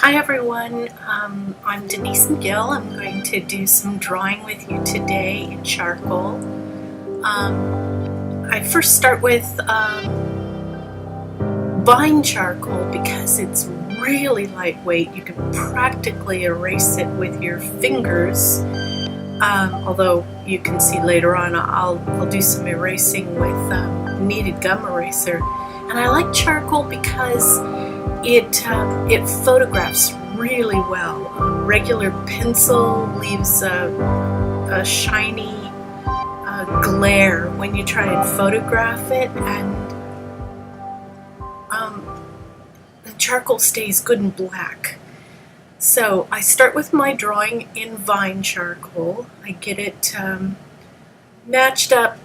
Hi everyone, I'm Denise McGill. I'm going to do some drawing with you today in charcoal. I first start with vine charcoal because it's really lightweight. You can practically erase it with your fingers, although you can see later on I'll do some erasing with kneaded gum eraser. And I like charcoal because it photographs really well. A regular pencil leaves a shiny glare when you try and photograph it, and the charcoal stays good and black. So I start with my drawing in vine charcoal. I get it matched up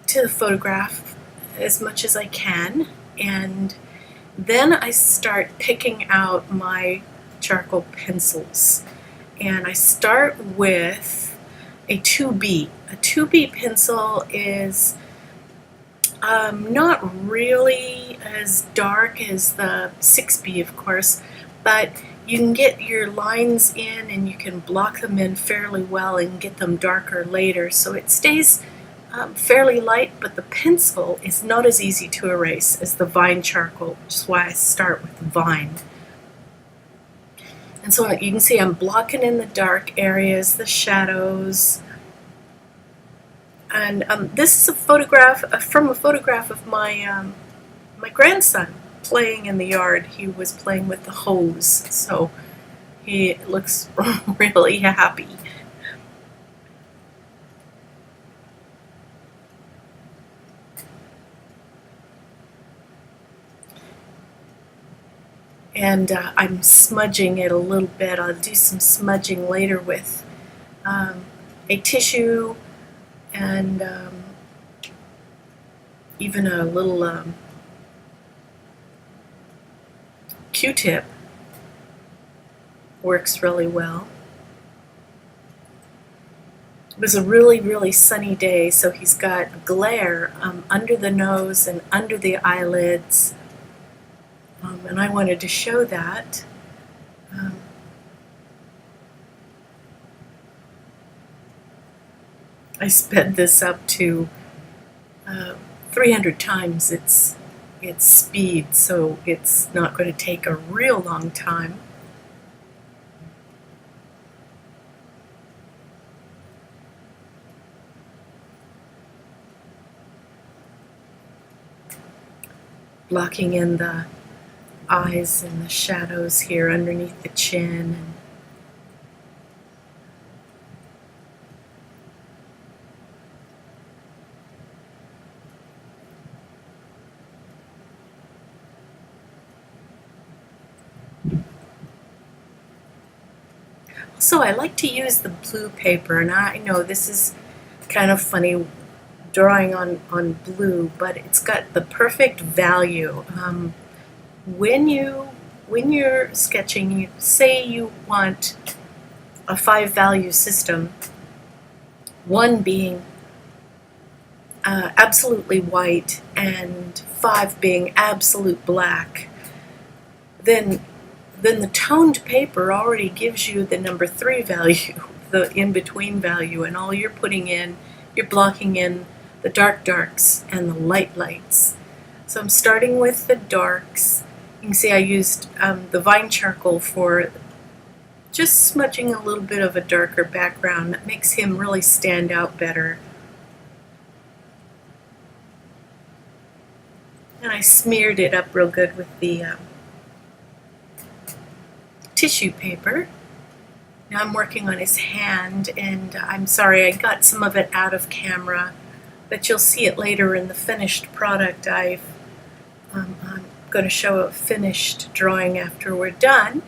to the photograph as much as I can, and then I start picking out my charcoal pencils. And I start with a 2B. A 2B pencil is not really as dark as the 6B, of course, but you can get your lines in and you can block them in fairly well and get them darker later. So it stays fairly light, but the pencil is not as easy to erase as the vine charcoal, which is why I start with the vine. And so you can see I'm blocking in the dark areas, the shadows. And this is a photograph from a photograph of my my grandson playing in the yard. He was playing with the hose, so he looks really happy. And I'm smudging it a little bit. I'll do some smudging later with a tissue and even a little Q-tip works really well. It was a really sunny day, so he's got glare under the nose and under the eyelids. And I wanted to show that. I sped this up to 300 times its speed, so it's not going to take a real long time. Blocking in the eyes and the shadows here underneath the chin. So I like to use the blue paper, and I know this is kind of funny drawing on blue, but it's got the perfect value. When you're sketching, you say you want a 5-value system, 1 being absolutely white and 5 being absolute black, then the toned paper already gives you the number 3 value, the in-between value, and all you're putting in, you're blocking in the darks and the lights. So I'm starting with the darks. You can see I used the vine charcoal for just smudging a little bit of a darker background. That makes him really stand out better. And I smeared it up real good with the tissue paper. Now I'm working on his hand, and I'm sorry I got some of it out of camera, but you'll see it later in the finished product. I'm going to show a finished drawing after we're done.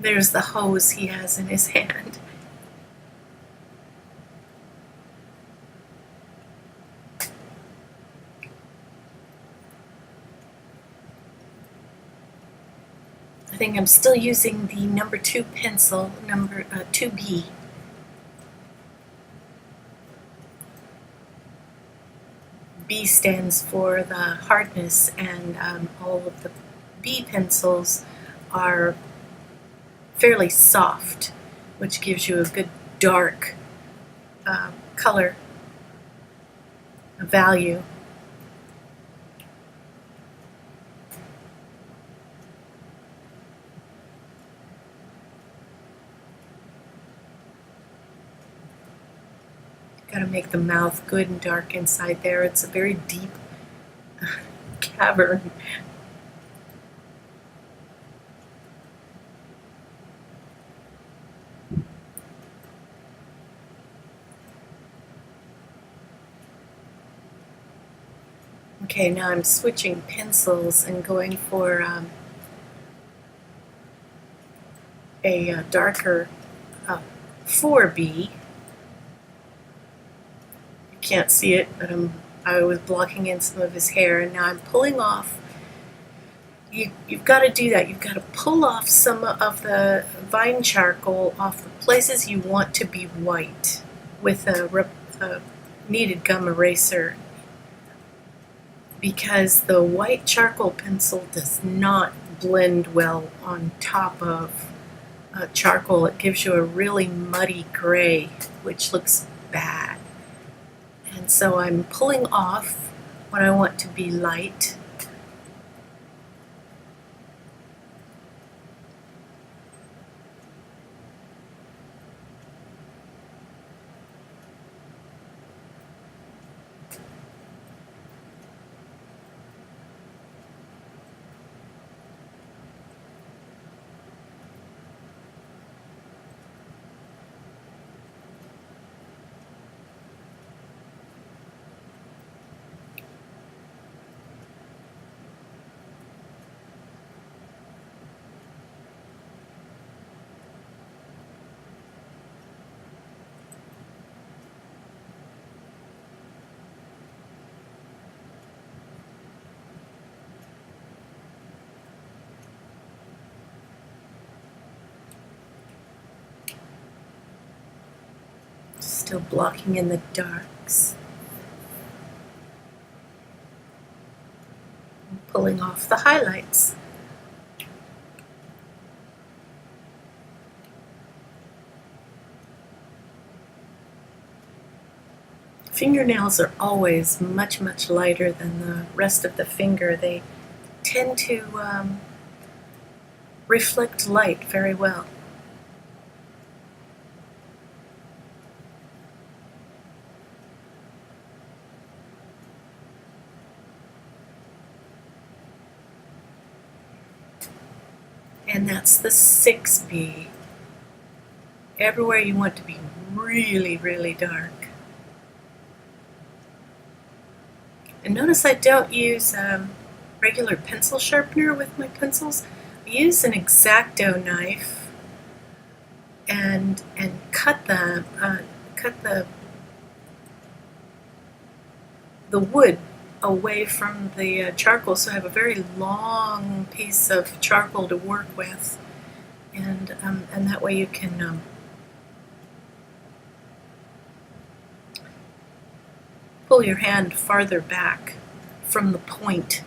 There's the hose he has in his hand. I think I'm still using the number 2 pencil, number 2B. B stands for the hardness, and all of the B pencils are fairly soft, which gives you a good dark color value. Got to make the mouth good and dark inside there. It's a very deep cavern. Okay, now I'm switching pencils and going for a darker 4B. You can't see it, but I was blocking in some of his hair, and now I'm pulling off. You've got to do that. You've got to pull off some of the vine charcoal off the places you want to be white with a kneaded gum eraser, because the white charcoal pencil does not blend well on top of charcoal. It gives you a really muddy gray, which looks bad. And so I'm pulling off what I want to be light. Still blocking in the darks. And pulling off the highlights. Fingernails are always much, much lighter than the rest of the finger. They tend to reflect light very well. And that's the 6B. Everywhere you want to be really, really dark. And notice I don't use regular pencil sharpener with my pencils. I use an X-Acto knife and cut the wood away from the charcoal, so I have a very long piece of charcoal to work with, and that way you can pull your hand farther back from the point.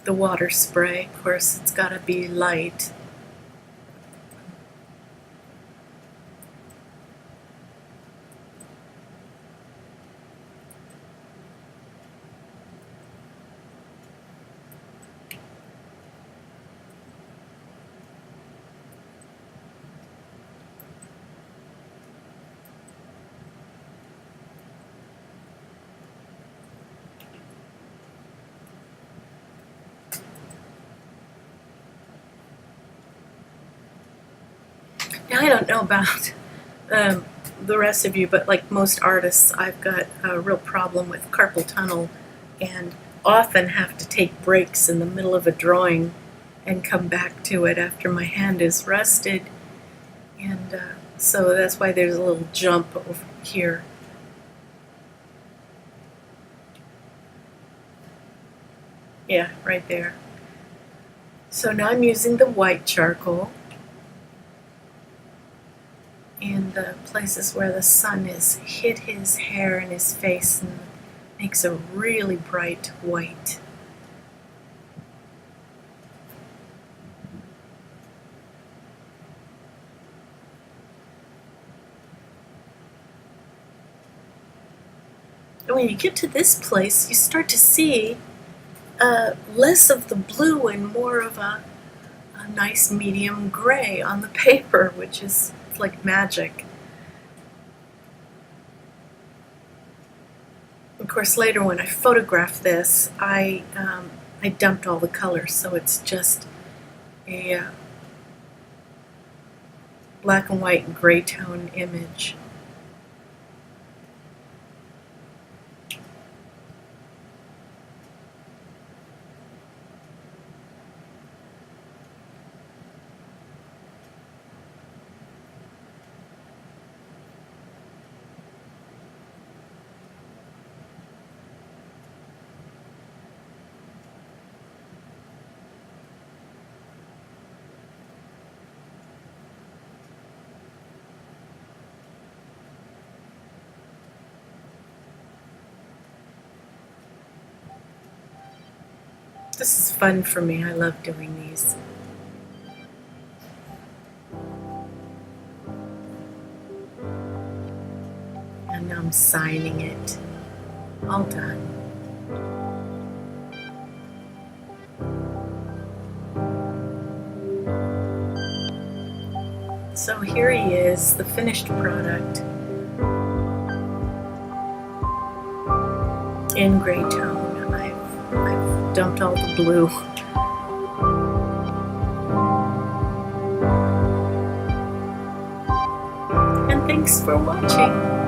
The water spray, of course, it's got to be light. Now, I don't know about the rest of you, but like most artists, I've got a real problem with carpal tunnel and often have to take breaks in the middle of a drawing and come back to it after my hand is rusted. And so that's why there's a little jump over here. Yeah, right there. So now I'm using the white charcoal in the places where the sun has hit his hair and his face and makes a really bright white. And when you get to this place, you start to see less of the blue and more of a nice medium gray on the paper, which is like magic. Of course, later when I photographed this, I dumped all the colors, so it's just a black and white and gray tone image. This is fun for me. I love doing these. And now I'm signing it. All done. So here he is, the finished product in gray tone. I've dumped all the blue. And thanks for watching.